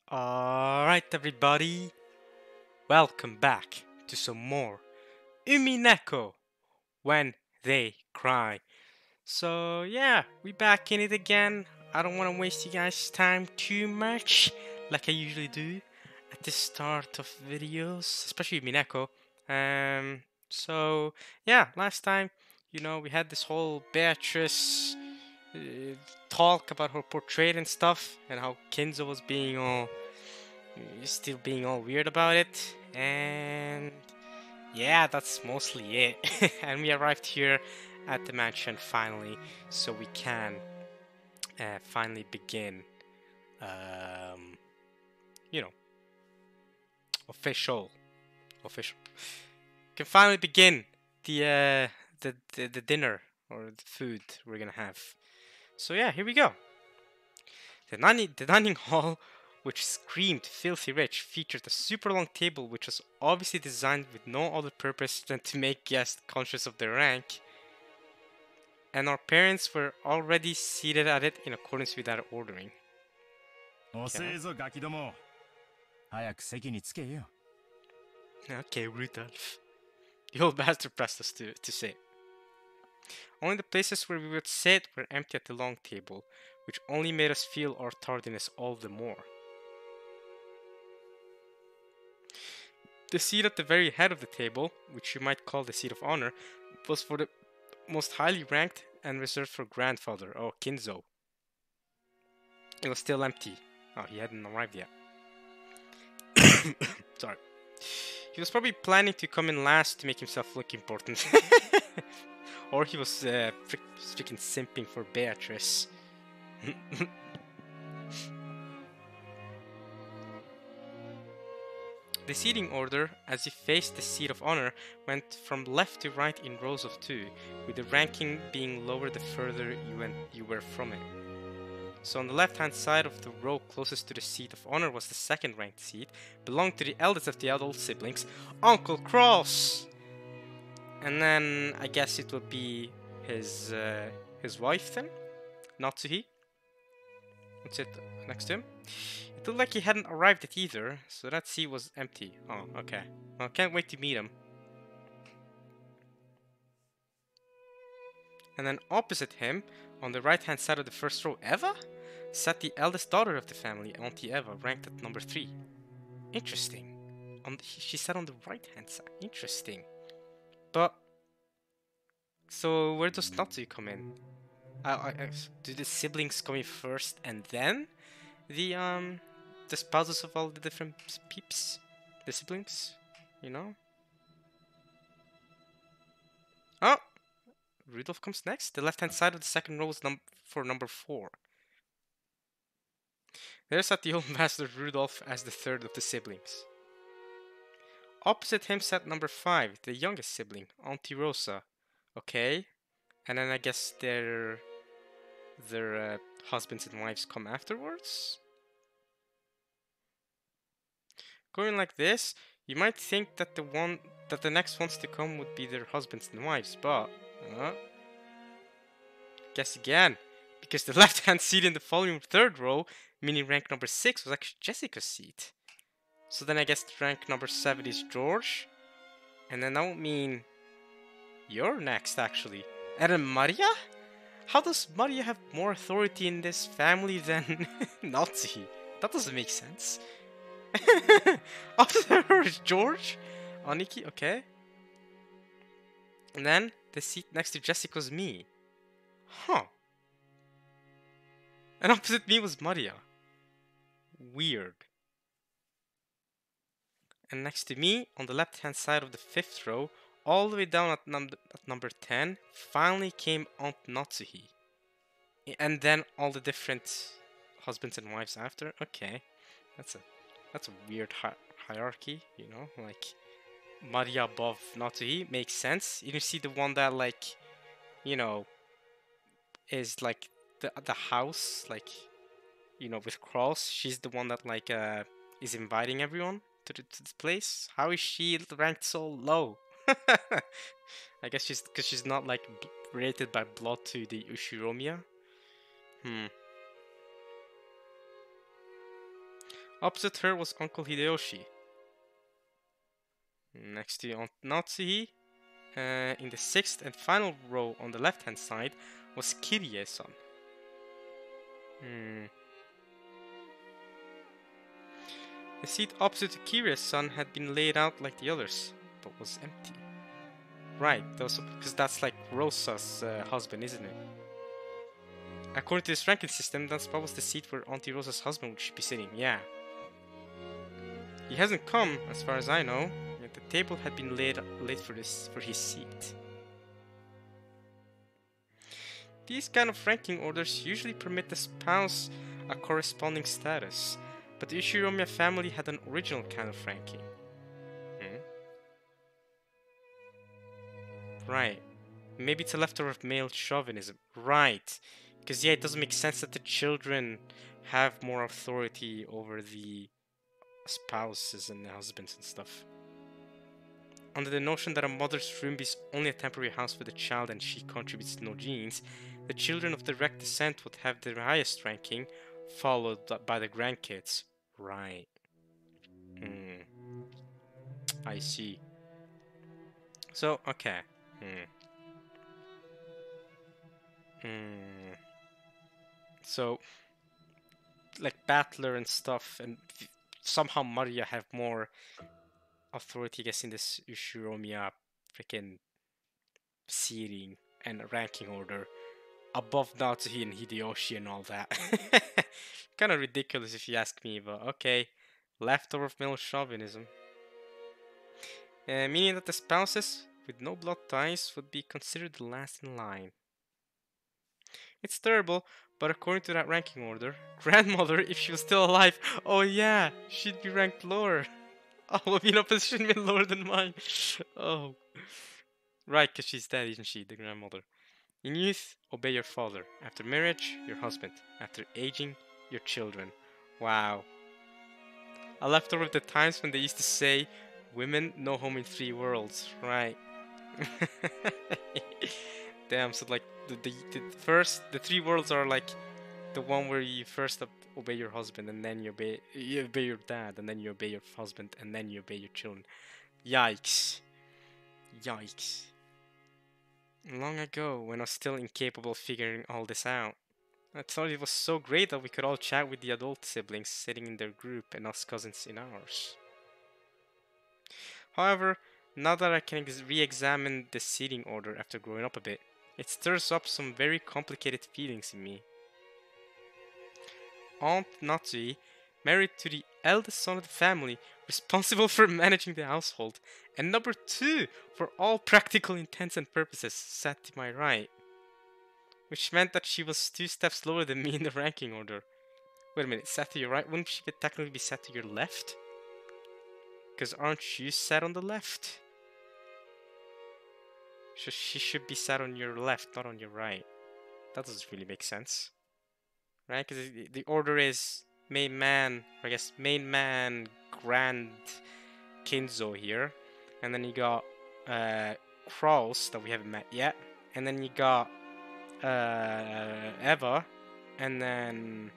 Alright, everybody, welcome back to some more Umineko when they cry. So, yeah, we back in it again. I don't want to waste you guys' time too much, like I usually do at the start of videos, especially Umineko. So, yeah, last time, we had this whole Beatrice uh, talk about her portrait and stuff, and how Kinzo was being all still being all weird about it, and yeah, that's mostly it. And we arrived here at the mansion finally, so we can finally begin, um, you know, official, official. Can finally begin the dinner or the food we're gonna have. So yeah, here we go. The dining hall, which screamed filthy rich, featured a super long table which was obviously designed with no other purpose than to make guests conscious of their rank. And our parents were already seated at it in accordance with that ordering. 遅いぞガキども。早く席につけよ。 Okay, Rudolph. The old bastard pressed us to sit. Only the places where we would sit were empty at the long table, which only made us feel our tardiness all the more. The seat at the very head of the table, which you might call the seat of honor, was for the most highly ranked and reserved for grandfather, Kinzo. It was still empty. Oh, he hadn't arrived yet. Sorry. He was probably planning to come in last to make himself look important. Or he was freaking simping for Beatrice. The seating order, as you faced the seat of honor, went from left to right in rows of two, with the ranking being lower the further you were from it. So on the left-hand side of the row closest to the seat of honor was the second-ranked seat, belonged to the eldest of the adult siblings, Uncle Cross. And then I guess it would be his wife then, Natsuhi. What's it next to him? It looked like he hadn't arrived yet either, so that seat was empty. Oh, okay. Well, can't wait to meet him. And then opposite him, on the right-hand side of the first row, Eva, sat the eldest daughter of the family, Auntie Eva, ranked at number 3. Interesting. She sat on the right-hand side. Interesting. But so where does Natsu come in? Do the siblings come in first and then the spouses of all the different peeps, the siblings, you know? Oh, Rudolph comes next. The left-hand side of the second row is for number 4. There sat the old master Rudolph as the third of the siblings. Opposite him sat number 5, the youngest sibling, Auntie Rosa. Okay, and then I guess their husbands and wives come afterwards. Going like this, you might think that the next ones to come would be their husbands and wives, but guess again, because the left-hand seat in the following third row, meaning rank number 6, was actually Jessica's seat. So then I guess rank number 7 is George, and then that would mean you're next, actually. And then Maria? How does Maria have more authority in this family than Nazi? That doesn't make sense. After her is George? Aniki, okay. And then the seat next to Jessica's me. Huh. And opposite me was Maria. Weird. And next to me, on the left-hand side of the 5th row, all the way down at number 10, finally came Aunt Natsuhi. And then all the different husbands and wives after. Okay, that's a weird hierarchy, you know, like Maria above Natsuhi makes sense. You see the one that, like, you know, is like the house, like, you know, with Cross. She's the one that like is inviting everyone to the place. How is she ranked so low? I guess because she's not like related by blood to the Ushiromiya. Opposite her was Uncle Hideyoshi. Next to Aunt Natsuhi, in the sixth and final row on the left-hand side, was Kirie-san. The seat opposite to Kirie's-san had been laid out like the others, but was empty. Right, because that's like Rosa's husband, isn't it? According to this ranking system, that's probably the seat where Auntie Rosa's husband should be sitting, yeah. He hasn't come, as far as I know, yet the table had been laid for his seat. These kind of ranking orders usually permit the spouse a corresponding status, but the Ushiromiya family had an original kind of ranking. Right. Maybe it's a leftover of male chauvinism. Right. Because, yeah, it doesn't make sense that the children have more authority over the spouses and the husbands and stuff. Under the notion that a mother's room is only a temporary house for the child and she contributes no genes, the children of direct descent would have the highest ranking, followed by the grandkids. Right. I see. So, okay. So, like Battler and stuff, and somehow Maria have more authority, I guess, in this Ushiromiya freaking seating and ranking order above Natsuhi and Hideyoshi and all that. Kind of ridiculous if you ask me, but okay. Leftover of male chauvinism. Meaning that the spouses with no blood ties would be considered the last in line. It's terrible, but according to that ranking order, grandmother, if she was still alive, oh yeah, she'd be ranked lower. Oh, you know, position been lower than mine. Oh. Right, because she's dead, isn't she, the grandmother? In youth, obey your father. After marriage, your husband. After aging, your children. Wow. I left over the times when they used to say, women, no home in 3 worlds. Right. Damn, so like the 3 worlds are like the one where you first obey your husband, and then you obey your dad, and then you obey your husband, and then you obey your children. Yikes. Yikes. Long ago, when I was still incapable of figuring all this out, I thought it was so great that we could all chat with the adult siblings sitting in their group and us cousins in ours. However, now that I can re-examine the seating order after growing up a bit, it stirs up some very complicated feelings in me. Aunt Natsui, married to the eldest son of the family, responsible for managing the household, and number 2 for all practical intents and purposes, sat to my right. Which meant that she was 2 steps lower than me in the ranking order. Wait a minute, sat to your right? Wouldn't she technically be sat to your left? Because aren't you sat on the left? So she should be sat on your left, not on your right. That doesn't really make sense. Right? Because the order is main man, or I guess main man, Grand Kinzo here. And then you got Kraus, that we haven't met yet. And then you got Eva. And then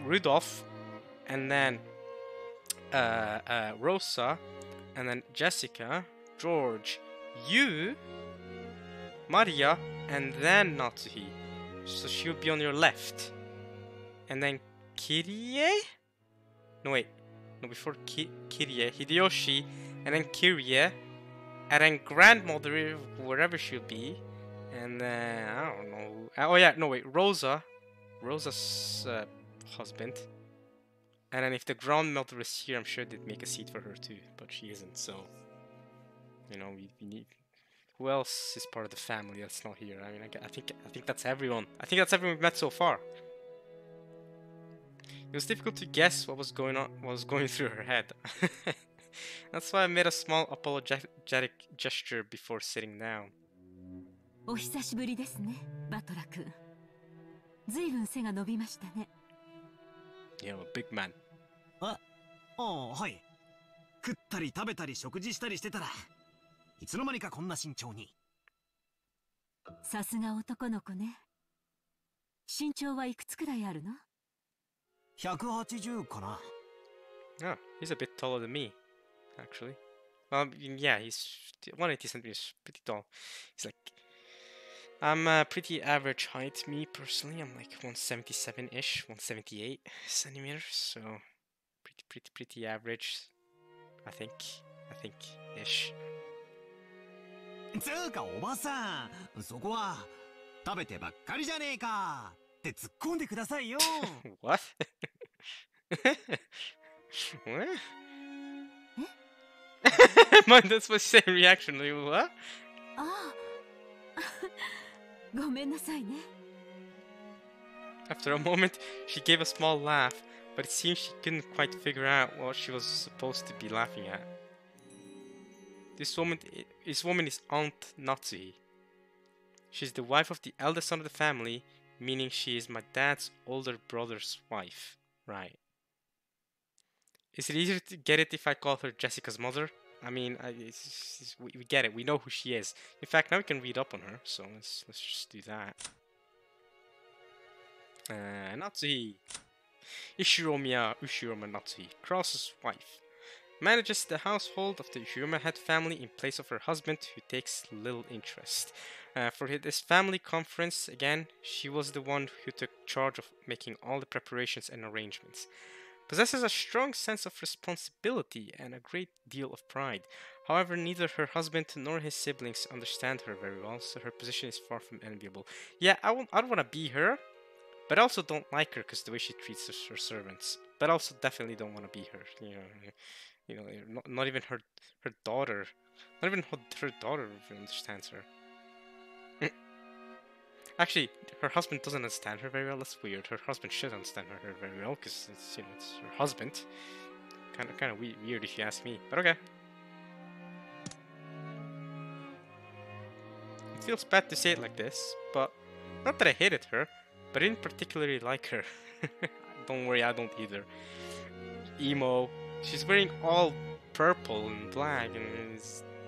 Rudolph. And then Rosa. And then Jessica, George, you, Maria, and then Natsuhi. So she'll be on your left. And then Kirie? No, wait. No, before Kirie, Hideyoshi, and then Kirie, and then grandmother, wherever she'll be. And then, I don't know. Oh, yeah, no, wait. Rosa's husband. And then if the grandmother is here, I'm sure they'd make a seat for her too, but she isn't, so... You know, we need... Who else is part of the family that's not here? I mean, I think that's everyone. I think that's everyone we've met so far. It was difficult to guess what was going through her head. That's why I made a small apologetic gesture before sitting down. お久しぶりですね、バトラ君。ずいぶん背が伸びましたね。Yeah, a big man. ああ、はい。食ったり食べたり食事したりしてたらいつの間にかこんな身長に。さすが男の子ね。身長はいくつくらいあるの？ 180かな。 Oh, he's a bit taller than me, actually. Well, I mean, yeah, he's 180 centimeters, pretty tall. He's like, I'm pretty average height, me personally. I'm like 177-ish, 178 centimeters, so pretty average, I think, ish. つうかおばさん、そこは食べてばっかりじゃねえかって突っ込んでくださいよ。What? What? Man, that's my same reaction. Like, what? ああごめんなさいね。 After a moment, she gave a small laugh, but it seemed she couldn't quite figure out what she was supposed to be laughing at. This woman is Aunt Natsuhi. She's the wife of the eldest son of the family, meaning she is my dad's older brother's wife. Right. Is it easier to get it if I call her Jessica's mother? I mean, we get it. We know who she is. In fact, now we can read up on her, so let's just do that. Natsuhi. Ushiroma Natsuhi, Cross's wife. Manages the household of the Ushiroma head family in place of her husband, who takes little interest. For this family conference, again, she was the one who took charge of making all the preparations and arrangements. Possesses a strong sense of responsibility and a great deal of pride. However, neither her husband nor his siblings understand her very well, so her position is far from enviable. Yeah, I don't want to be her, but I also don't like her because the way she treats her servants. But I also definitely don't want to be her. Not even her daughter. Not even her daughter understands her. Actually, her husband doesn't understand her very well. That's weird. Her husband should understand her very well because it's her husband. Kind of weird if you ask me. But okay. It feels bad to say it like this, but not that I hated her, but I didn't particularly like her. Don't worry, I don't either. Emo. She's wearing all purple and black and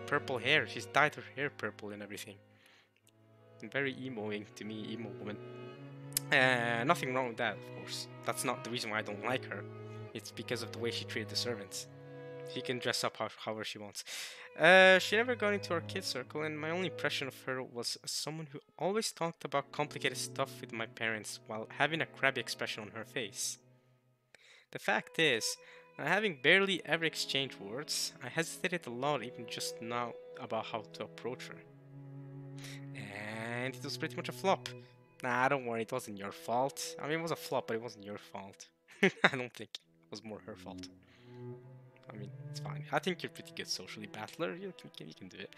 purple hair. She's dyed her hair purple and everything. And very emoing to me, emo woman. Nothing wrong with that, of course. That's not the reason why I don't like her. It's because of the way she treated the servants. She can dress up however she wants. She never got into our kid circle, and my only impression of her was someone who always talked about complicated stuff with my parents while having a crabby expression on her face. The fact is, having barely ever exchanged words, I hesitated a lot even just now about how to approach her. And it was pretty much a flop. Nah, don't worry, it wasn't your fault. I mean, it was a flop, but it wasn't your fault. I don't think it was more her fault. I mean, it's fine. I think you're pretty good socially, Battler. You can do it.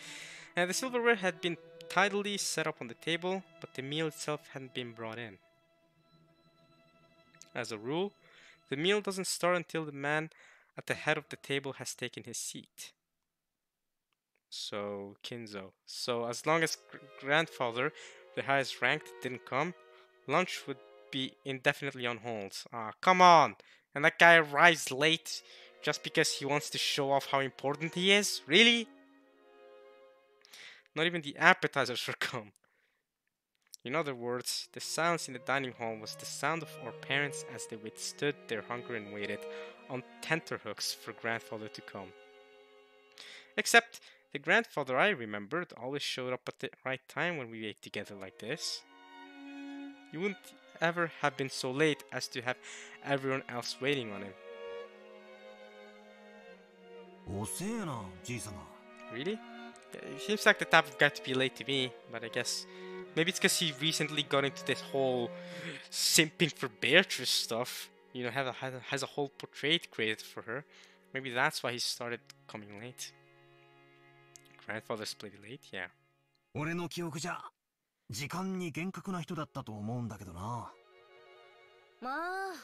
The silverware had been tidily set up on the table, but the meal itself hadn't been brought in. As a rule, the meal doesn't start until the man at the head of the table has taken his seat. So, Kinzo. So, as long as grandfather, the highest ranked, didn't come, lunch would be indefinitely on hold. Ah, come on! And that guy arrives late just because he wants to show off how important he is? Really? Not even the appetizers would come. In other words, the silence in the dining hall was the sound of our parents as they withstood their hunger and waited on tenterhooks for grandfather to come. Except the grandfather I remembered always showed up at the right time when we ate together like this. You wouldn't ever have been so late as to have everyone else waiting on him. 遅えな、じいさま。 Really? He seems like the type of guy to be late to me, but I guess maybe it's because he recently got into this whole simping for Beatrice stuff. You know, has a whole portrait created for her. Maybe that's why he started coming late. Grandfather's played late, yeah. 俺の記憶じゃ時間に厳格な人だったと思うんだけどな。まあ、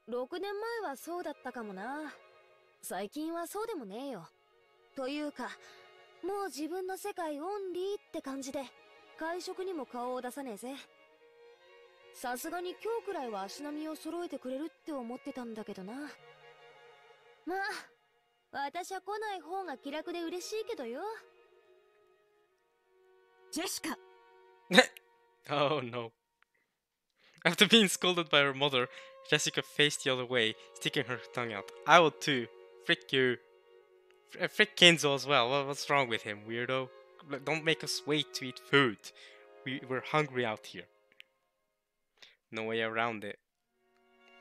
6年前はそうだったかもな。最近はそうでもねえよ。というか、もう自分の世界オンリーって感じで、会食にも顔を出さねえぜ。さすがに今日くらいは足並みを揃えてくれるって思ってたんだけどな。まあ、私は来ない方が気楽で嬉しいけどよ。ジェシカ Oh no. After being scolded by her mother, Jessica faced the other way, sticking her tongue out. I will too. Frick you. Frick Kenzo as well. What's wrong with him, weirdo? Don't make us wait to eat food. We're hungry out here. No way around it.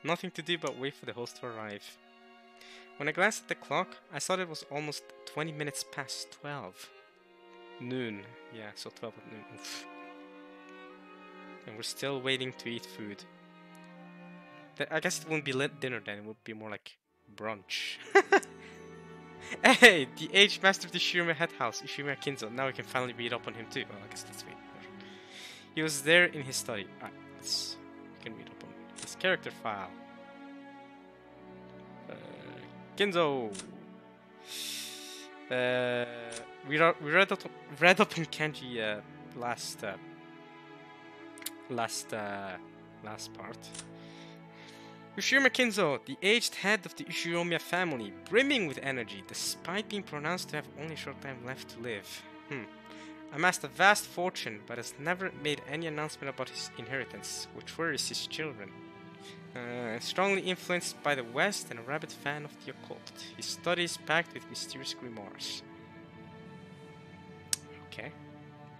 Nothing to do but wait for the host to arrive. When I glanced at the clock, I saw that it was almost 20 minutes past 12. Noon. Yeah, so 12 at noon. Oof. And we're still waiting to eat food. I guess it wouldn't be dinner then, it would be more like brunch. Hey, the aged master of the Ishiruma head house, Ishiruma Kinzo. Now we can finally read up on him too. Well, I guess let's wait. He was there in his study. Alright, we can read up on his character file. Kinzo! We read up on Kenji last part. Ushiruma Kinzo, the aged head of the Ushiromiya family, brimming with energy, despite being pronounced to have only a short time left to live. Amassed a vast fortune, but has never made any announcement about his inheritance, which worries his children. Strongly influenced by the West and a rabid fan of the occult. His study is packed with mysterious grimoires. Okay,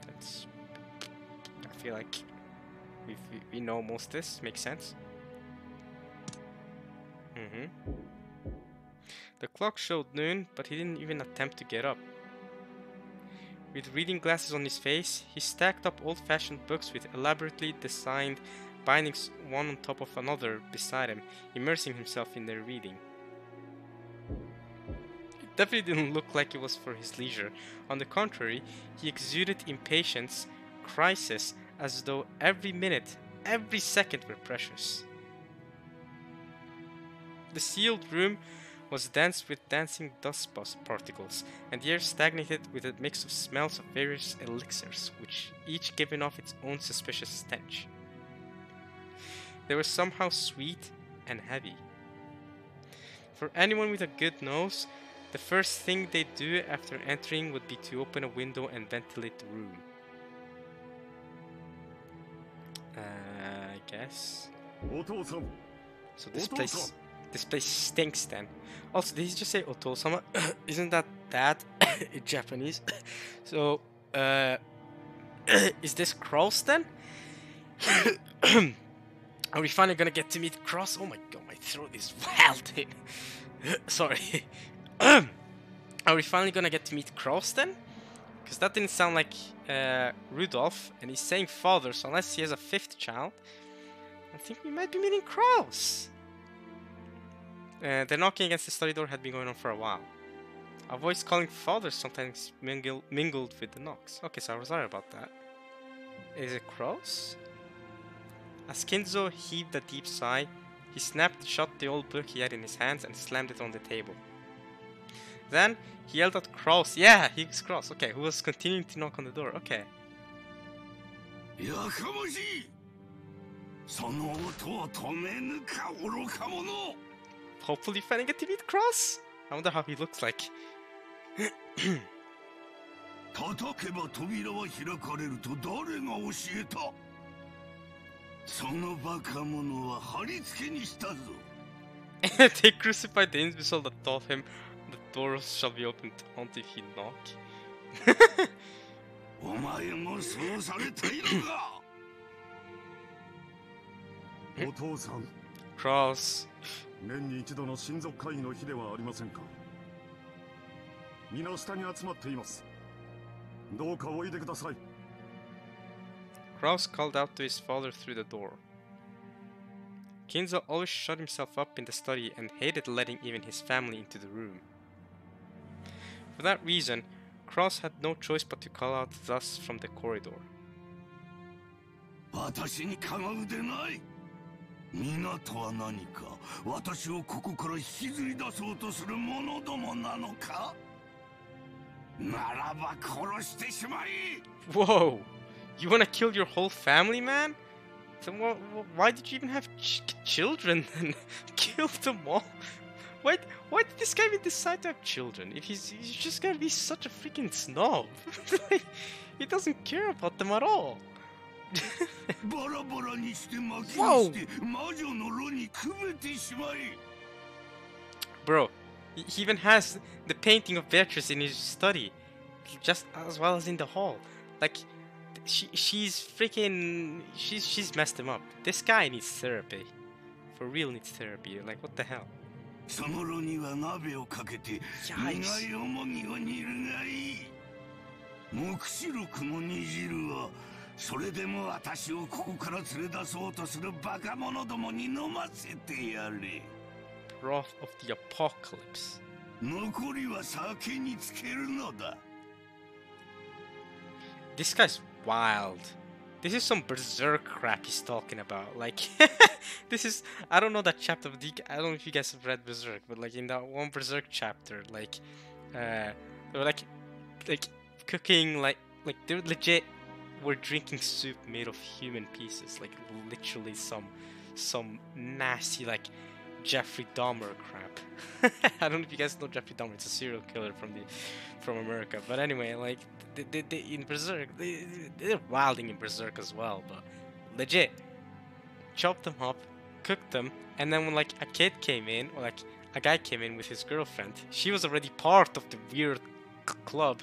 that's... I feel like we know most of this, makes sense. The clock showed noon, but he didn't even attempt to get up. With reading glasses on his face, he stacked up old-fashioned books with elaborately designed bindings one on top of another beside him, immersing himself in their reading. It definitely didn't look like it was for his leisure. On the contrary, he exuded impatience, crisis, as though every minute, every second were precious. The sealed room was dense with dancing dust particles, and the air stagnated with a mix of smells of various elixirs, which each giving off its own suspicious stench. They were somehow sweet and heavy. For anyone with a good nose, the first thing they'd do after entering would be to open a window and ventilate the room. I guess. So this place stinks then. Also, did he just say Oto-sama? Isn't that dad in Japanese? So, is this Cross then? Are we finally gonna get to meet Cross? Oh my god, my throat is welting. Sorry. Are we finally gonna get to meet Cross then? Because that didn't sound like Rudolph, and he's saying father, so unless he has a fifth child, I think we might be meeting Cross. The knocking against the study door had been going on for a while. A voice calling father sometimes mingled with the knocks. Okay, so I was sorry about that. Is it Cross? As Kinzo heaved a deep sigh, he snapped shut the old book he had in his hands and slammed it on the table. Then, he yelled out Cross. Yeah, he was Cross. Okay, who was continuing to knock on the door. Okay. Hopefully finally get to meet Cross. I wonder how he looks like. They crucified the imbecile that taught him the doors shall be opened only if he knock. Cross. Cross called out to his father through the door. Kinzo always shut himself up in the study and hated letting even his family into the room. For that reason, Cross had no choice but to call out thus from the corridor. Whoa! You wanna kill your whole family, man? So why did you even have children then? Kill them all? Why did this guy even decide to have children? If he's just gonna be such a freaking snob. He doesn't care about them at all. Whoa! Bro, he even has the painting of Beatrice in his study, just as well as in the hall. Like, she's messed him up. This guy needs therapy. For real needs therapy. Like, what the hell? Yikes. 黙示録の煮汁はそれでも私をここから連れ出そうとするバカ者どもに飲ませてやれ。 Wrath of the Apocalypse. 残りは酒につけるのだ。 This guy's wild. This is some berserk crap he's talking about. Like, this is, I don't know that chapter, but I don't know if you guys have read Berserk, but like in that one Berserk chapter, like, they were like cooking, like they legit were drinking soup made of human pieces, like literally some nasty, like, Jeffrey Dahmer crap. I don't know if you guys know Jeffrey Dahmer. It's a serial killer from America. But anyway, like they in Berserk, they're wilding in Berserk as well. But legit, chopped them up, cooked them, and then when like a kid came in, or like a guy came in with his girlfriend, she was already part of the weird club,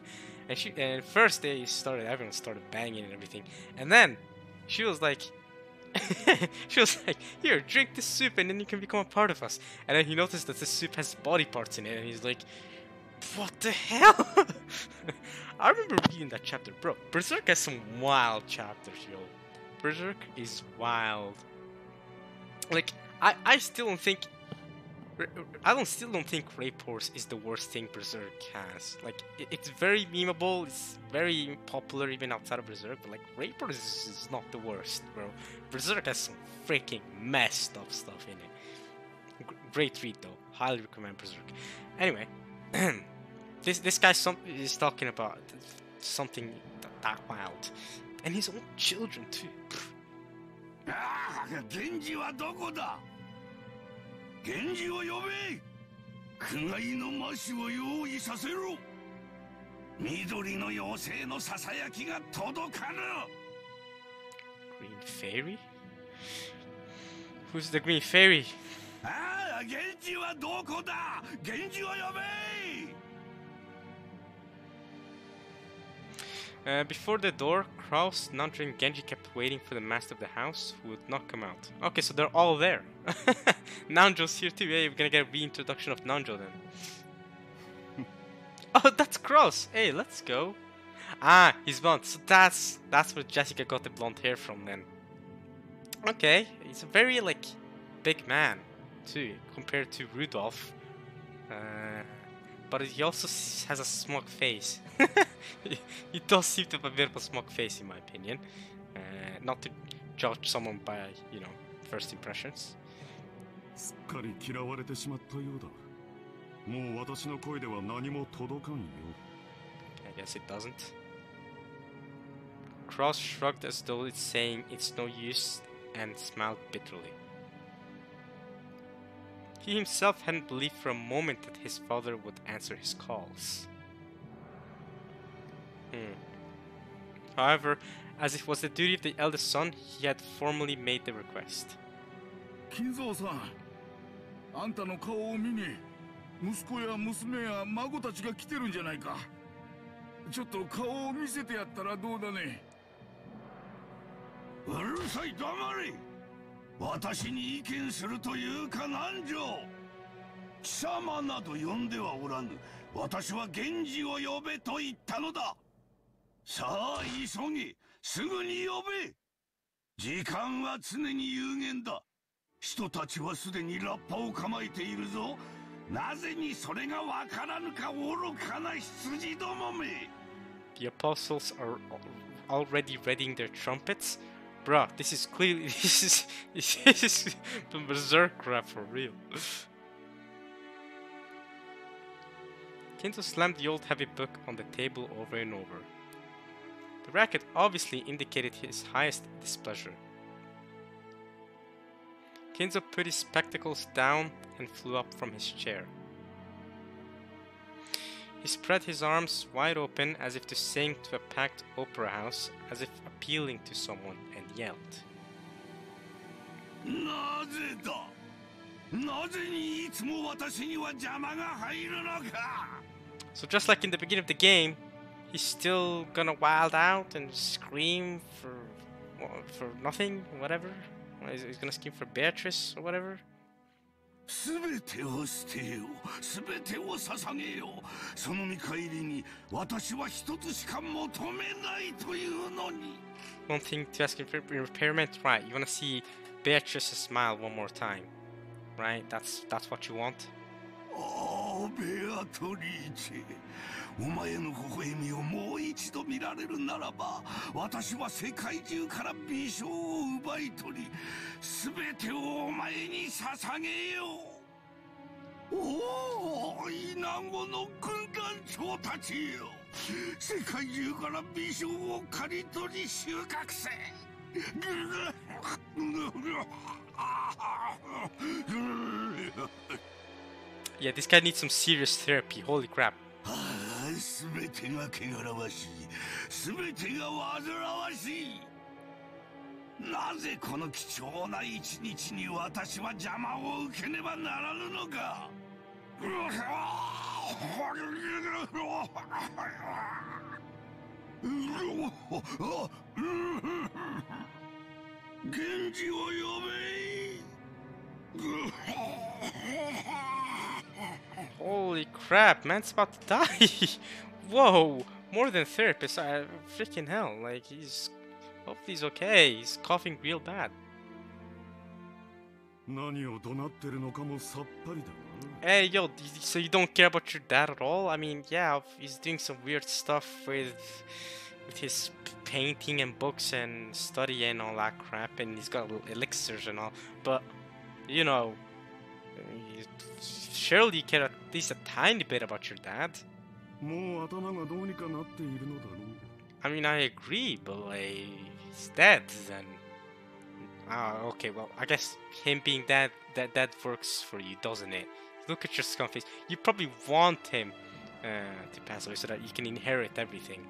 and first everyone started banging and everything, and then she was like. She was like, here, drink this soup and then you can become a part of us. And then he noticed that the soup has body parts in it and he's like, what the hell? I remember reading that chapter. Bro, Berserk has some wild chapters, yo. Berserk is wild. Like, I still don't think Rape Horse is the worst thing Berserk has. Like, it's very memeable, it's very popular even outside of Berserk, but like, Rape Horse is not the worst, bro. Berserk has some freaking messed up stuff in it. Great read though, highly recommend Berserk. Anyway, this guy is talking about something that wild, and his own children too. Genji wa doko da? Genjiを呼べ。苦害の魔師を用意させろ。緑の妖精のささやきが届かぬ。Green Fairy? Who's the Green Fairy? ああ、Genjiはどこだ。Genjiを呼べ。Before the door, Kraus, Nanjo, and Genji kept waiting for the master of the house, who would not come out. Okay, so they're all there. Nanjo's here too. Hey, we're gonna get a reintroduction of Nanjo then. Oh, that's Kraus. Hey, let's go. Ah, he's blonde. So that's where Jessica got the blonde hair from then. Okay, he's a very, like, big man too, compared to Rudolph. But he also has a smug face. He does seem to have a bit of a smug face, in my opinion. Not to judge someone by, you know, first impressions. すっかり嫌われてしまったようだ。もう私の声では何も届かんよ。I guess it doesn't. Cross shrugged as though it's saying it's no use and smiled bitterly. He himself hadn't believed for a moment that his father would answer his calls. However, as it was the duty of the eldest son, he had formally made the request. 金蔵さん、あんたの顔を見に、息子や娘や孫たちが来てるんじゃないか。ちょっと顔を見せてやったらどうだね。うるさい、黙れ。私に意見するというか南條。貴様など呼んではおらぬ。私は源氏を呼べと言ったのだ。さあ急げ、すぐに呼べ。時間は常に有限だ。人たちはすでにラッパを構えているぞ。なぜにそれがわからぬか愚かな羊どもめ。The apostles are already readying their trumpets? Bruh, this is clearly this is the berserk crap for real. Kinzo slammed the old heavy book on the table over and over. The racket obviously indicated his highest displeasure. Kinzo put his spectacles down and flew up from his chair. He spread his arms wide open as if to sing to a packed opera house, as if appealing to someone, and yelled. なぜだ。なぜにいつも私には邪魔が入るのか。 So just like in the beginning of the game, he's still gonna wild out and scream for nothing, whatever. He's gonna scream for Beatrice or whatever. すべてを捨てよう、すべてを捧げよう。その見返りに私は一つしか求めないというのに。 One thing to ask in repairment, right? You wanna see Beatrice's smile one more time, right? That's what you want. ああ、ベアトリーチェ、お前の微笑みをもう一度見られるならば、私は世界中から美少を奪い取り、すべてをお前に捧げよう。おお、イナゴの軍団長たちよ、世界中から美少を刈り取り収穫せ。 Yeah, this guy needs some serious therapy. Holy crap. すべてが汚らわしい、すべてが煩わしい。なぜこの貴重な一日に私は邪魔を受けねばならぬのか。源氏を呼べ。 Holy crap, man's about to die. Whoa, more than therapist. Freaking hell. Like, hopefully he's okay. He's coughing real bad. 何を怒鳴ってるのかもさっぱりだな。 Hey, yo, so you don't care about your dad at all? I mean, yeah, he's doing some weird stuff with his painting and books and study and all that crap, and he's got elixirs and all, but, you know, surely you care at least a tiny bit about your dad. もう頭がどうにかなっているのだろう。 I mean, I agree, but like, he's dead, and okay, well, I guess him being dead, that works for you, doesn't it? Look at your scum face. You probably want him to pass away so that you can inherit everything.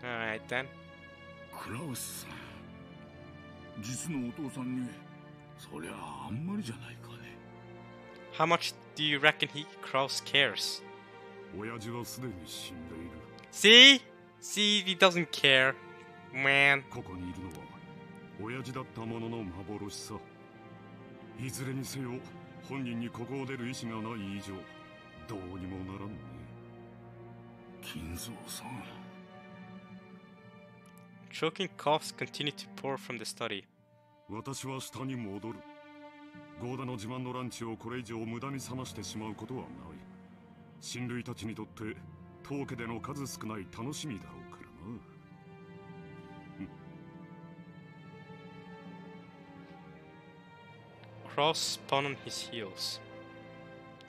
Alright then. クラウスさん、実のお父さんにそりゃあんまりじゃないかね。 How much do you reckon Kraus cares? 親父はすでに死んでいる。 See, he doesn't care, man. ここにいるのは親父だったものの幻さ。いずれにせよ本人にここを出る意志がない以上どうにもならんね。金蔵さん。 Choking coughs continue to pour from the study. 私は下に戻る。ゴーダの自慢のランチをこれ以上無駄に冷ましてしまうことはない。親類たちにとって当家での数少ない楽しみだろうからな。Kraus spun on his heels.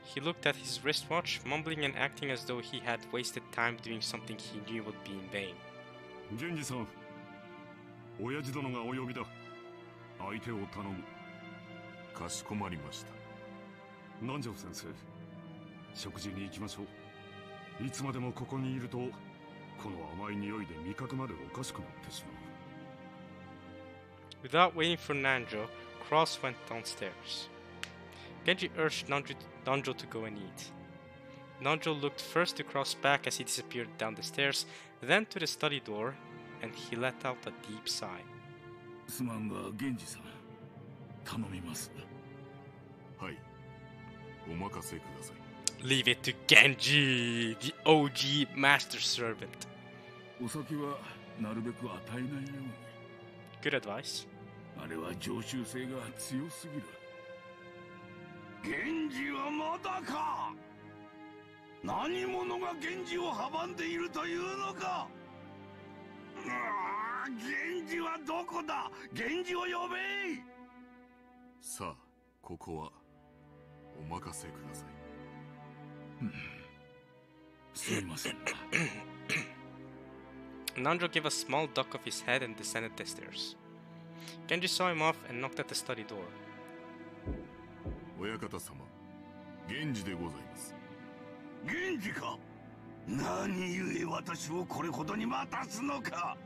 He looked at his wristwatch, mumbling and acting as though he had wasted time doing something he knew would be in vain. 源氏さん、親父殿がお呼びだ。相手を頼む。かしこまりました。南條先生、食事に行きましょう。いつまでもここにいると、この甘い匂いで味覚までおかしくなってしまう。 Without waiting for Nanjo, Kraus went downstairs. Genji urged Nanjo to go and eat. Nanjo looked first to Kraus' back as he disappeared down the stairs, then to the study door, and he let out a deep sigh. すまんが、源氏さん、頼みます。はい、お任せください。 Leave it to Genji, the OG master servant. お酒はなるべく与えないように。 Good advice. あれは常習性が強すぎる。源氏はまだか。何者が源氏を阻んでいるというのか。源氏はどこだ。源氏を呼べ。さあ、ここはお任せください。すみません。Nanjo gave a small duck of his head and descended the stairs. Genji saw him off and knocked at the study door. 親方様、源氏でございます。源氏か。何故私をこれほどに待たすのか。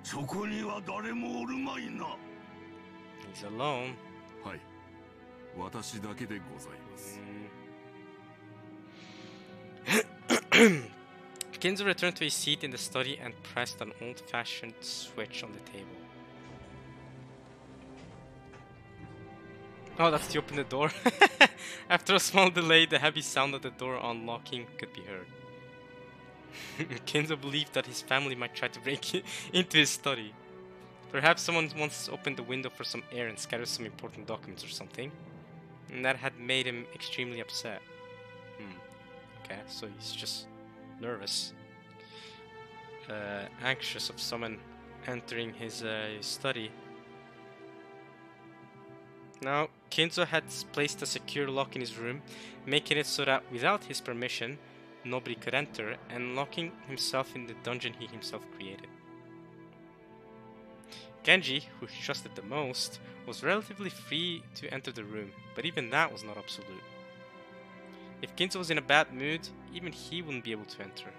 そこには誰もおるまいな。 He's alone. はい、私だけでございます。Kinzo returned to his seat in the study and pressed an old-fashioned switch on the table. Oh, that's to open the door. After a small delay, the heavy sound of the door unlocking could be heard. Kinzo believed that his family might try to break into his study. Perhaps someone once opened the window for some air and scattered some important documents or something. And that had made him extremely upset. Okay, so he's just nervous. Anxious of someone entering his study. Now, Kinzo had placed a secure lock in his room, making it so that without his permission, nobody could enter, and locking himself in the dungeon he himself created. Genji, who he trusted the most, was relatively free to enter the room, but even that was not absolute. If Kinzo was in a bad mood, even he wouldn't be able to enter.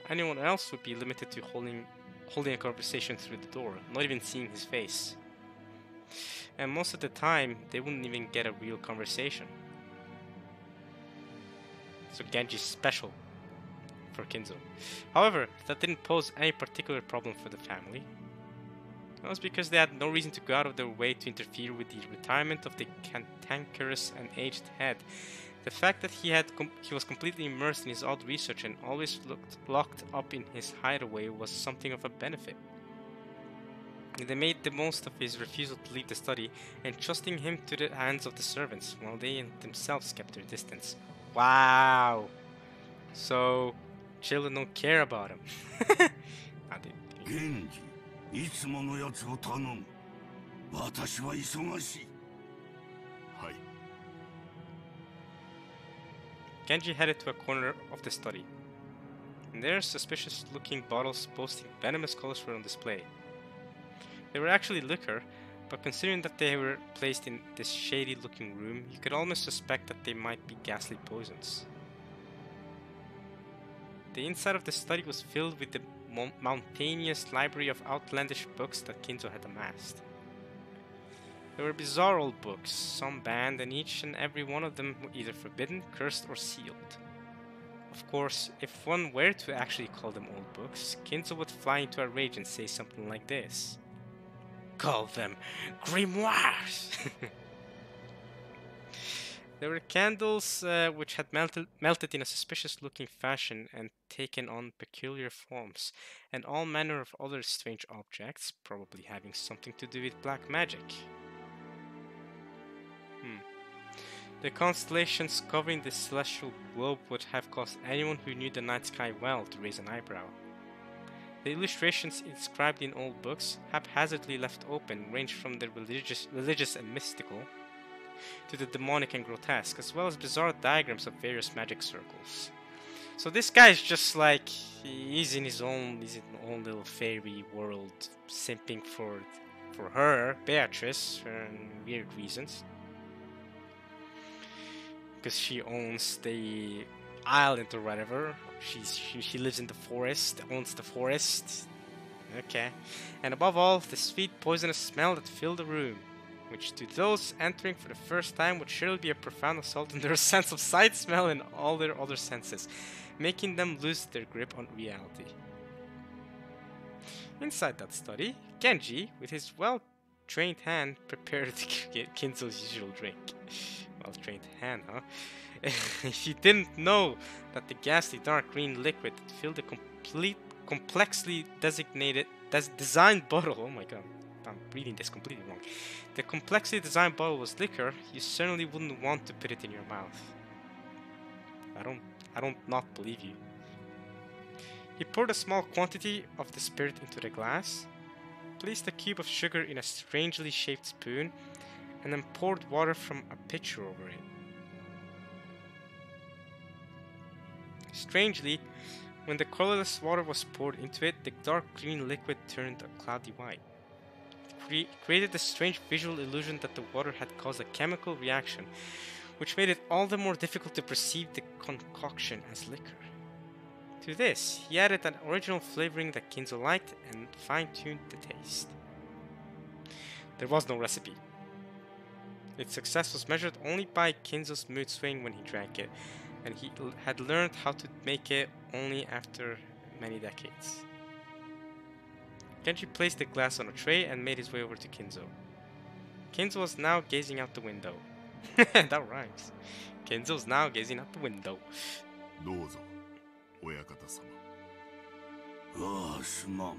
Anyone else would be limited to holding a conversation through the door, not even seeing his face. And most of the time, they wouldn't even get a real conversation. So Genji's special for Kinzo. However, that didn't pose any particular problem for the family. That was because they had no reason to go out of their way to interfere with the retirement of the cantankerous and aged head. The fact that he was completely immersed in his odd research and always looked locked up in his hideaway was something of a benefit. They made the most of his refusal to leave the study, entrusting him to the hands of the servants, while they themselves kept their distance. Wow! So, children don't care about him. 源氏、いつものやつを頼む。私は忙しい。はい。Genji headed to a corner of the study. And there, suspicious-looking bottles boasting venomous colors were on display. They were actually liquor, but considering that they were placed in this shady-looking room, you could almost suspect that they might be ghastly poisons. The inside of the study was filled with the mountainous library of outlandish books that Kinzo had amassed. There were bizarre old books, some banned, and each and every one of them were either forbidden, cursed, or sealed. Of course, if one were to actually call them old books, Kinzo would fly into a rage and say something like this. Call them grimoires! There were candles which had melted in a suspicious-looking fashion and taken on peculiar forms, and all manner of other strange objects, probably having something to do with black magic. The constellations covering the celestial globe would have caused anyone who knew the night sky well to raise an eyebrow. The illustrations inscribed in old books, haphazardly left open, ranged from the religious and mystical to the demonic and grotesque, as well as bizarre diagrams of various magic circles. So this guy's just like, he's in his own little fairy world, simping for her, Beatrice, for weird reasons. Because she owns the island or whatever. She lives in the forest, owns the forest. Okay. And above all, the sweet poisonous smell that filled the room, which to those entering for the first time would surely be a profound assault on their sense of sight, smell, and all their other senses, making them lose their grip on reality. Inside that study, Genji, with his well-trained hand, prepared Kinzo's usual drink. Well-trained hand, huh? He didn't know that the ghastly dark green liquid that filled the complexly designed bottle. Oh my god, I'm reading this completely wrong. The complexly designed bottle was liquor. You certainly wouldn't want to put it in your mouth. I don't not believe you. He poured a small quantity of the spirit into the glass, placed a cube of sugar in a strangely shaped spoon, and then poured water from a pitcher over it. Strangely, when the colorless water was poured into it, the dark green liquid turned a cloudy white. It created a strange visual illusion that the water had caused a chemical reaction, which made it all the more difficult to perceive the concoction as liquor. To this, he added an original flavoring that Kinzo liked and fine-tuned the taste. There was no recipe. Its success was measured only by Kinzo's mood swing when he drank it, and he had learned how to make it only after many decades. Genji placed the glass on a tray and made his way over to Kinzo. Kinzo was now gazing out the window. That rhymes. Kinzo was now gazing out the window. どうぞ、親方様。ああ、すまん。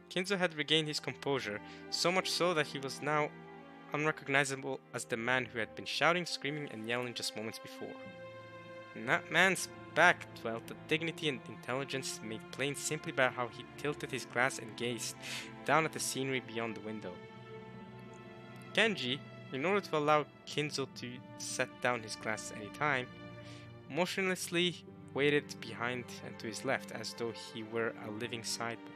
Kinzo had regained his composure, so much so that he was now unrecognizable as the man who had been shouting, screaming, and yelling just moments before. In that man's back dwelt a dignity and intelligence made plain simply by how he tilted his glass and gazed down at the scenery beyond the window. Genji, in order to allow Kinzo to set down his glass at any time, motionlessly waited behind and to his left as though he were a living sideboard.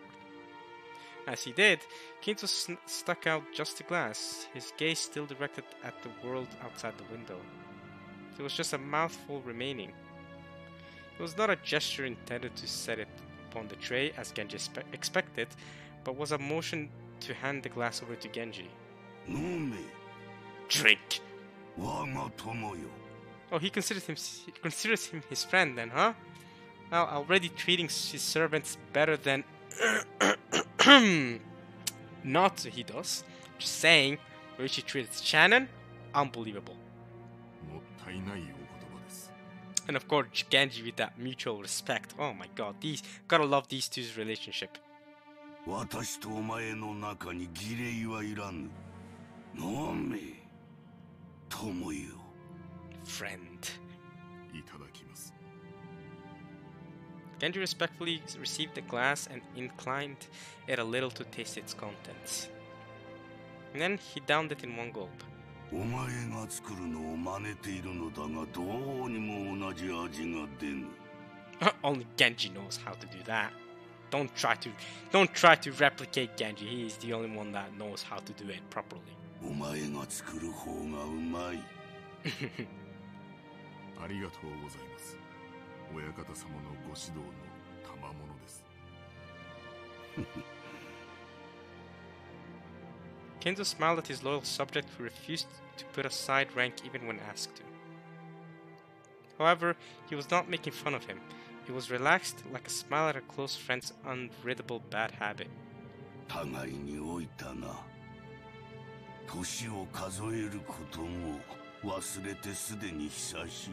As he did, Kinzo stuck out just a glass, his gaze still directed at the world outside the window. There was just a mouthful remaining. It was not a gesture intended to set it upon the tray as Genji expected, but was a motion to hand the glass over to Genji. 飲め。 Drink! 我が友よ。 Oh, he considers him his friend then, huh? Well, already treating his servants better than not he does. Just saying, the way she treated Shannon, unbelievable. もったいないお言葉です。 And of course, Genji with that mutual respect. Oh my god, gotta love these two's relationship. 私とお前の中に儀礼はいらぬ。飲め。友よ。 Friend. いただきます。 Genji respectfully received the glass and inclined it a little to taste its contents. And then he downed it in one gulp. お前が作るのを真似ているのだがどうにも同じ味が出ぬ。 Only Genji knows how to do that. Don't try to replicate Genji. He is the only one that knows how to do it properly. お前が作る方がうまい。ありがとうございます。親方様のご指導の賜物です。Kenzo smiled at his loyal subject who refused to put aside rank even when asked to. However, he was not making fun of him. He was relaxed, like a smile at a close friend's unriddable bad habit. 互いに老いたな。年を数えることも忘れてすでに久しい。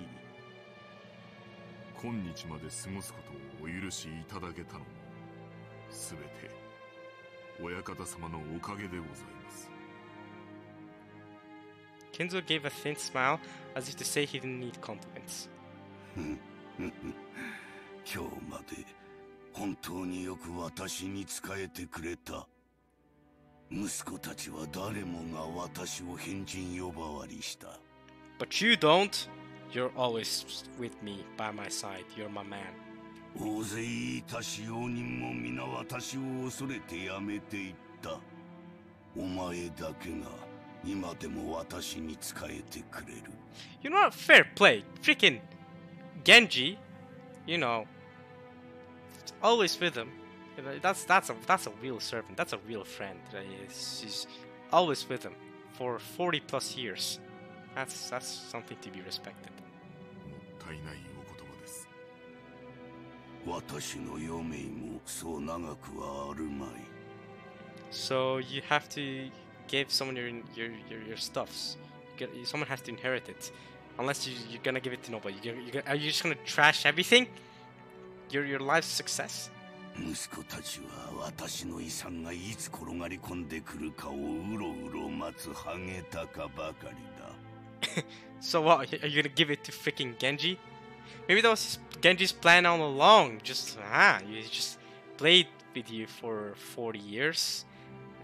今日まで過ごすことをお許しいただけたのも、すべて親方様のおかげでございます。Kenzo gave a thin smile as if to say he didn't need compliments. 今日まで本当によく私に仕えてくれた。息子たちは誰もが私を変人呼ばわりした。But you don't. You're always with me, by my side. You're my man. 大勢いた使用人も皆私を恐れてやめていった。お前だけが今でも私に仕えてくれる。You know what? Fair play. Freaking Genji, you know, always with him. That's a real servant. That's a real friend. She's always with him for 40 plus years. That's something to be respected. もったいないお言葉です。私の余命もそう長くはあるまい。So you have to give someone your stuffs. Someone has to inherit it. Unless you're gonna give it to nobody. Are you just gonna trash everything? Your life's success? 息子たちは私の遺産がいつ転がり込んでくるかをうろうろ待つハゲタカばかりだ。So what? Are you gonna give it to freaking Genji? Maybe that was Genji's plan all along. You just played with you for 40 years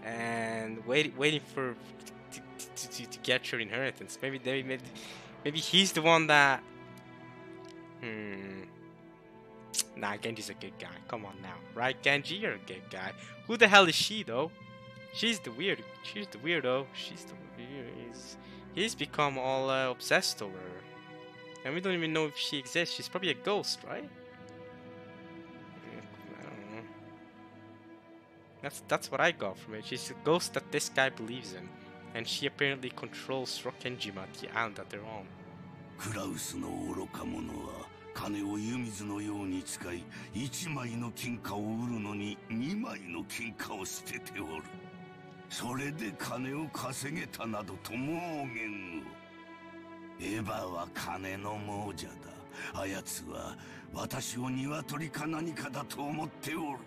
and waiting for to get your inheritance. Maybe he's the one that. Nah, Genji's a good guy. Come on now, right, Genji? You're a good guy. Who the hell is she though? She's the weirdo. He's become all obsessed over her. And we don't even know if she exists. She's probably a ghost, right? That's what I got from it. She's a ghost that this guy believes in, and she apparently controls Rokkenjima, the island, at their own. クラウスの愚か者は金を湯水のように使い、1枚の金貨を売るのに2枚の金貨を捨てておる。それで金を稼げたなどとも言う。エヴァは金の亡者だ。あやつは私を鶏か何かだと思っておる。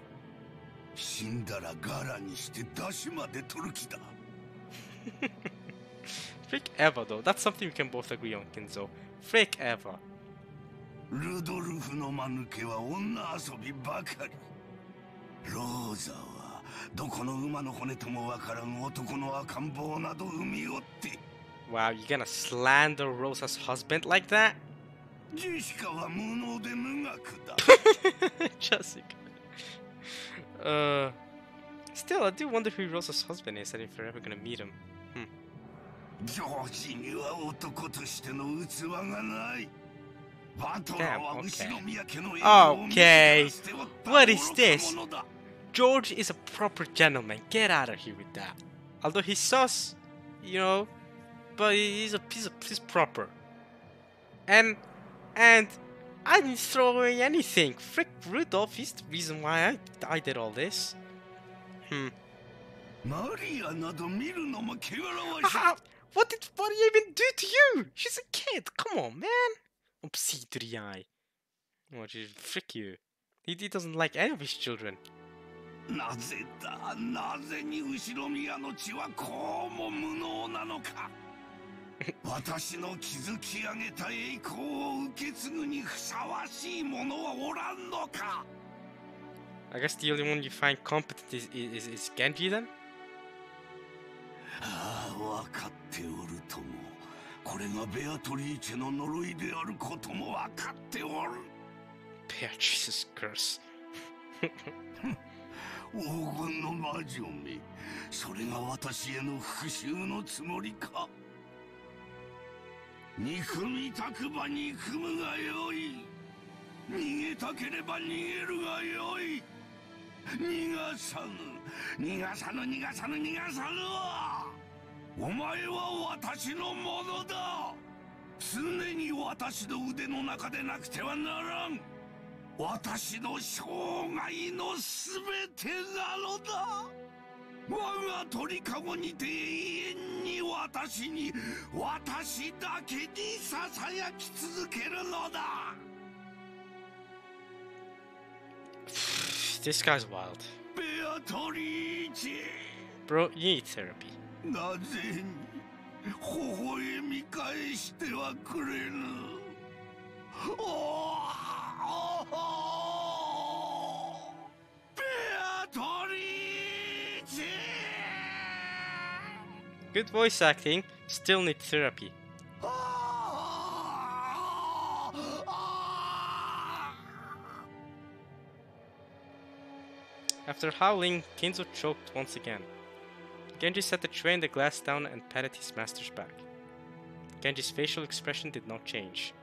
死んだらガラにして出汁まで取る気だ。Frick Eva, though. That's something we can both agree on, Kinzo. Frick Eva. ルドルフの間抜けは女遊びばかり。ローザはどこの馬の骨ともわからん男の赤ん坊など産みおって。Wow, you gonna slander Rosa's husband like that? ジェシカは無能で無学だ。Jessica. Still, I do wonder who Rosa's husband is and if we're ever gonna meet him. ジョージには男としての器がない。バトラは後ろ宮家の映画を見て捨ておった愚か者だ。George is a proper gentleman. Get out of here with that. Although he's sus, you know, but he's proper. And I didn't throw away anything. Frick Rudolph, he's the reason why I did all this. マリアなど見るのも汚らわしい。What did he even do to you? She's a kid. Come on, man. Obsidian eye. Oh, geez, frick you. He doesn't like any of his children. なぜだ、なぜに後ろ宮の血はこうも無能なのか。私の築き上げた栄光を受け継ぐにふさわしい者はおらんのか。I guess the only one you find competent is Genji then? ああ、分かっておるとも。これがベアトリーチェの呪いであることも分かっておる。Beatrice's curse. 黄金の魔女め、それが私への復讐のつもりか。憎みたくば憎むがよい。逃げたければ逃げるがよい。逃がさぬ、逃がさぬ、逃がさぬ、逃がさぬわ。お前は私のものだ。常に私の腕の中でなくてはならん。私の生涯のすべてなのだ。我が鳥かごにて永遠に私だけにささやき続けるのだ。This guy's wild. ベアトリーチェ。 Bro, you need therapy. なぜに微笑み返してはくれぬ。ベアトリーチェ。 Good voice acting, still need therapy. After howling, Kinzo choked once again. Genji set the tray and the glass down and patted his master's back. Genji's facial expression did not change.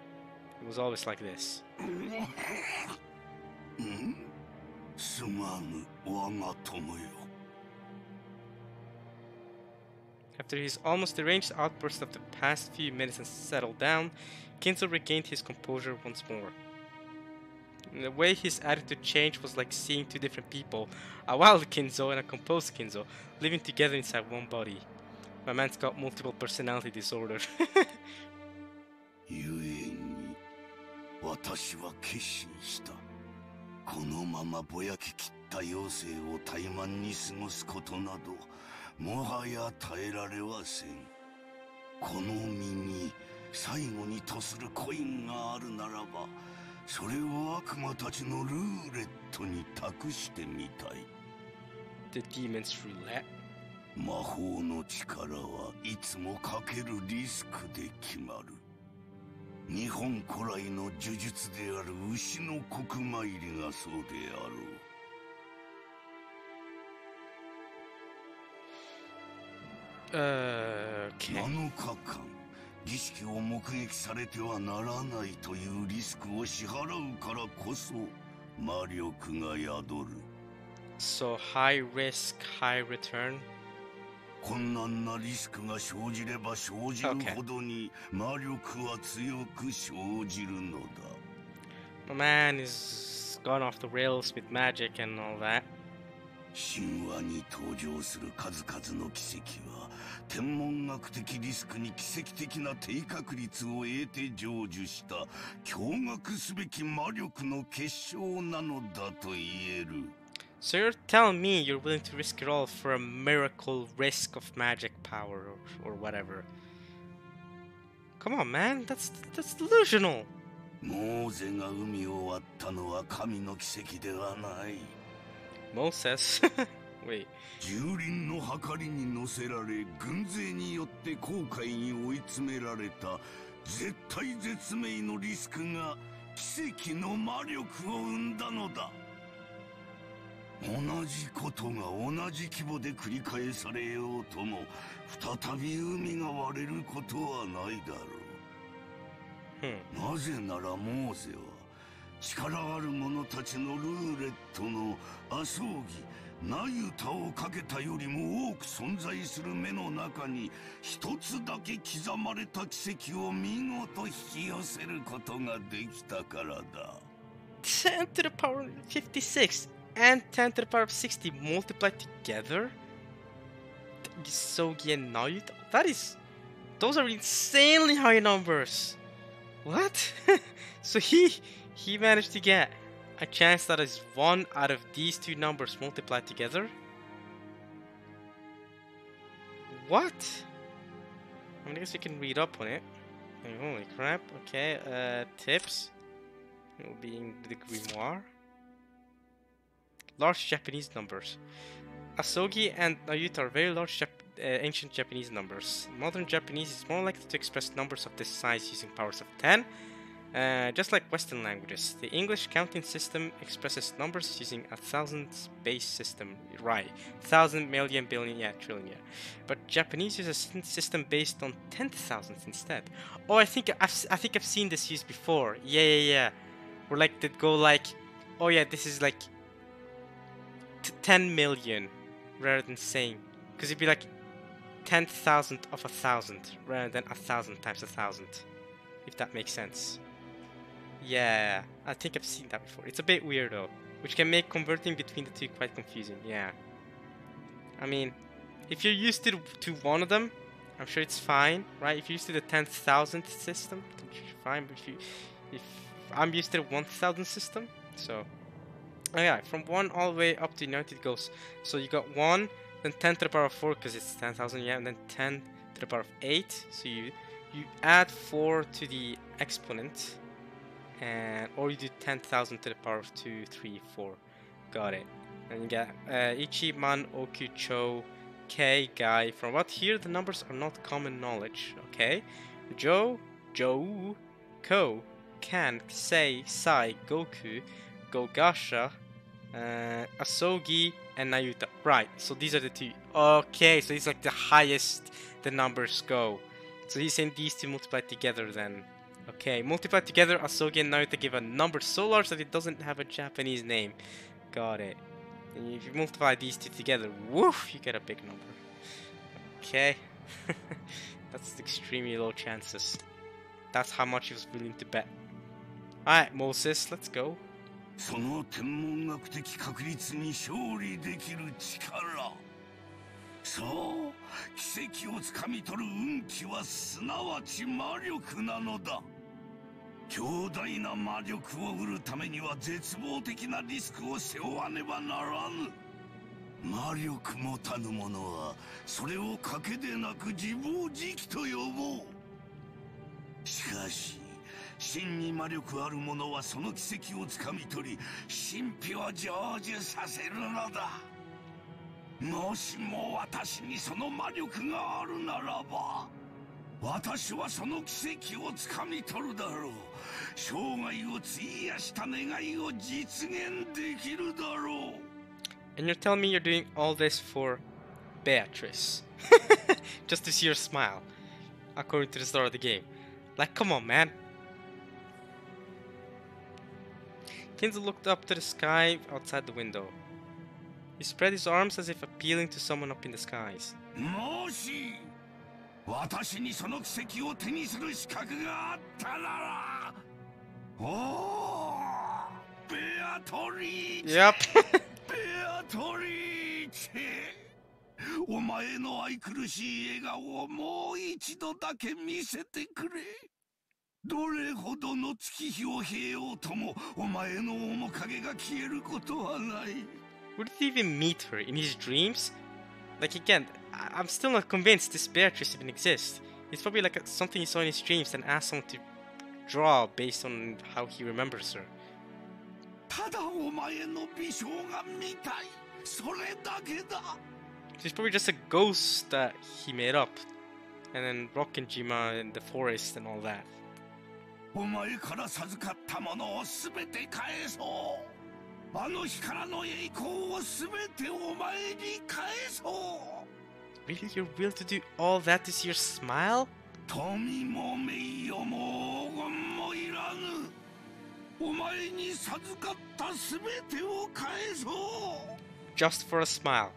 It was always like this. すまぬ、我が友よ。 After his almost deranged outburst of the past few minutes had settled down, Kinzo regained his composure once more. The way his attitude changed was like seeing two different people, a wild Kinzo and a composed Kinzo, living together inside one body. My man's got multiple personality disorder. ゆえに、私は決心した。このままぼやけきった余生を怠慢に過ごすことなど、もはや耐えられはせん。この身に最後にとするコインがあるならば、それを悪魔たちのルーレットに託してみたい。 The demon's roulette. 魔法の力はいつもかけるリスクで決まる。日本古来の呪術である牛の国参りがそうであろう。Okay. 7日間儀式を目撃されてはならないというリスクを支払うからこそ魔力が宿る。So high risk, high return. 困難なリスクが生じれば生じるほどに魔力は強く生じるのだ。My man is gone off the rails with magic and all that. 神話に登場する数々の奇跡は天文学的リスクに奇跡的な低確率を得て成就した驚愕すべき魔力の結晶なのだと言える。 So you're telling me you're willing to risk it all for a miracle risk of magic power or whatever? Come on, man, that's delusional. モーゼが海を割ったのは神の奇跡ではない。 Moses. Wait. 蹂躙の計りに乗せられ軍勢によって航海に追い詰められた絶体絶命のリスクが奇跡の魔力を生んだのだ。同じことが同じ規模で繰り返されようとも再び海が割れることはないだろう。なぜならモーゼは力ある者たちのルーレットのアソーギナユタをかけたよりも多く存在する目の中に一つだけ刻まれた奇跡を見事引き寄せることができたからだ。 10 to the power 56 and 10 to the power of 60 multiplied together? Sogi and Nayuta? Those are insanely high numbers. What? So he managed to get a chance that is one out of these two numbers multiplied together? What? I guess you can read up on it. Holy crap. Okay, tips. It will be in the grimoire. Large Japanese numbers. Asogi and Nayuta are very large ancient Japanese numbers. Modern Japanese is more likely to express numbers of this size using powers of 10. Just like Western languages, the English counting system expresses numbers using a thousands base system. Right, 1,000, million, billion, yeah, trillion, yeah. But Japanese uses a system based on 10,000 instead. Oh, I think I've seen this used before. Yeah. Where like they'd go like, oh yeah, this is like 10 million, rather than saying, because it'd be like 10,000 of 1,000 rather than 1,000 times 1,000, if that makes sense. Yeah, I think I've seen that before. It's a bit weird though, which can make converting between the two quite confusing. Yeah, I mean, if you're used to one of them, I'm sure it's fine, right? If you're used to the 10,000th system, it's fine. But if I'm used to the 1,000 system, so oh yeah, from 1 all the way up to 90 it goes. So you got 1, then 10 to the power of 4 because it's 10,000, yeah, and then 10 to the power of 8. So you add 4 to the exponent, and or you do 10,000 to the power of 2, 3, 4. Got it. And you get Ichi, Man, Oku, Cho, K, Gai. From what here, the numbers are not common knowledge. Okay, Jo, Jou, Ko, Kan, Sei, Sai, Goku, Gogasha, Asogi, and Nayuta. Right, so these are the two. Okay, so it's like the highest the numbers go. So he's saying these two multiplied together then. Okay, multiplied together, Asogi and Nayuta give a number so large that it doesn't have a Japanese name. Got it. And if you multiply these two together, woof, you get a big number. Okay. That's extremely low chances. That's how much he was willing to bet. Alright, Moses, let's go. その天文学的確率に勝利できる力。そう、奇跡をつかみ取る運気はすなわち魔力なのだ。強大な魔力を得るためには絶望的なリスクを背負わねばならぬ。魔力もたぬ者はそれを賭けでなく自暴自棄と呼ぼう。しかし真に魔力ある者はその奇跡をつかみ取り神秘を成就させるのだ。もしも私にその魔力があるならば私はその奇跡をつかみ取るだろう。生涯を費やした願いを実現できるだろう。 And you're telling me you're doing all this for Beatrice. Just to see her smile. According to the start of the game. Like, come on, man. Kenzo looked up to the sky outside the window. He spread his arms as if appealing to someone up in the skies. もし私にその奇跡を手にする資格があったなら、おお、ベアトリーチェ、 Yep. ベアトリーチェ、お前の愛くるしい笑顔をもう一度だけ見せてくれ。どれほどの月日を経ようともお前の面影が消えることはない。 Would he even meet her in his dreams? Like again, I'm still not convinced this Beatrice even exists. It's probably like something he saw in his dreams and asked someone to draw based on how he remembers her. ただお前の美少が見たい、それだけだ。 She's probably just a ghost that he made up. And then Rokkenjima in the forest and all that. お前から授かったものをすべて返そう。あの日からの栄光をすべてお前に返そう。 Really, you're willing to do all that to see your smile? 富も名誉も黄金もいらぬ。お前に授かったすべてを返そう。 Just for a smile.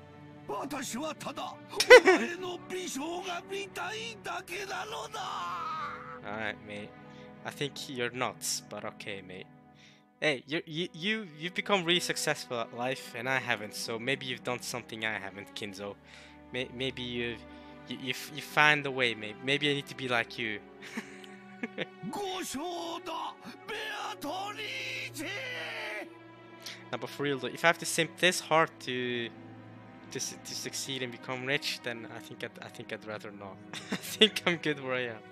私はただお前の美少が見たいだけなのだ。 Alright, mate. I think you're nuts, but okay, mate. Hey, you've become really successful at life, and I haven't. So maybe you've done something I haven't, Kinzo. Maybe you find a way, mate. Maybe I need to be like you. ご賞だ、ベアトリーチェ。 Now, but for real though, if I have to simp this hard to succeed and become rich, then I think I'd rather not. I think I'm good where I am.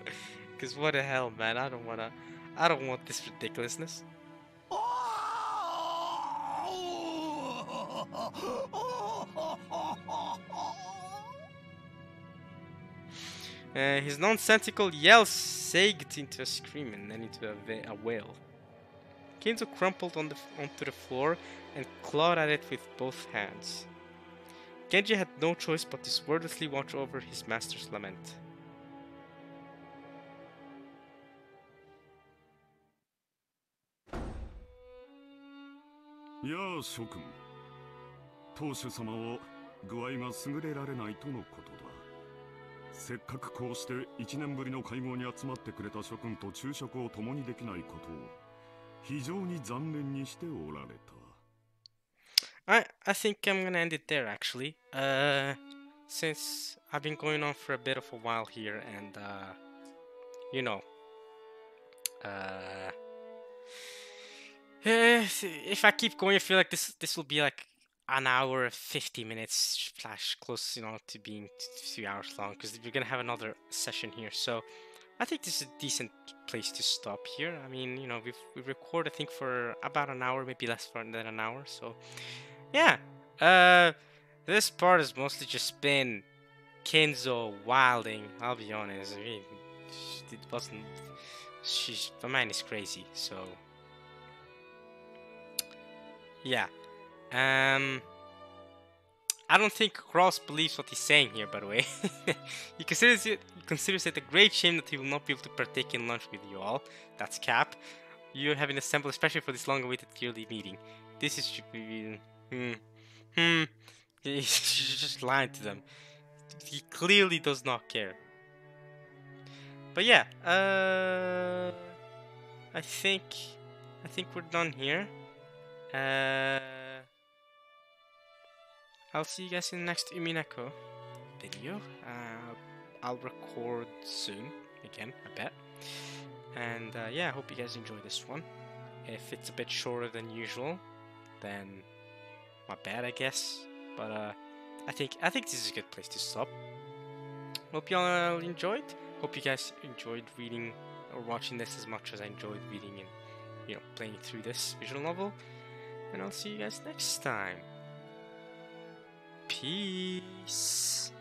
Cause what the hell, man? I don't want this ridiculousness. His nonsensical yell sagged into a scream and then into a wail. Kinzo crumpled onto the floor and clawed at it with both hands. Genji had no choice but to wordlessly watch over his master's lament. やあ諸君、当主様は具合が優れられないとのことだ。せっかくこうして1年ぶりの会合に集まってくれた諸君と昼食を共にできないことを非常に残念にしておられた。I think I'm gonna end it there actually. Since I've been going on for a bit of a while here and you know, if I keep going, I feel like this will be like an hour 50 minutes slash close, you know, to being 2 hours long because we're gonna have another session here. So I think this is a decent place to stop here. I mean, you know, we record I think for about an hour, maybe less than an hour. So yeah, this part has mostly just been Kenzo wilding. I'll be honest, I mean, it wasn't. My mind is crazy. So yeah, I don't think Cross believes what he's saying here. By the way, he considers it a great shame that he will not be able to partake in lunch with you all. That's Cap. You having assembled especially for this long-awaited yearly meeting. This is He's just lying to them. He clearly does not care. But yeah, I think we're done here. I'll see you guys in the next Umineko video. I'll record soon again, I bet. And yeah, I hope you guys enjoy this one. If it's a bit shorter than usual, then my bad, I guess. But I think this is a good place to stop. Hope y'all enjoyed. Hope you guys enjoyed reading or watching this as much as I enjoyed reading and, you know, playing through this visual novel. And I'll see you guys next time. Peace.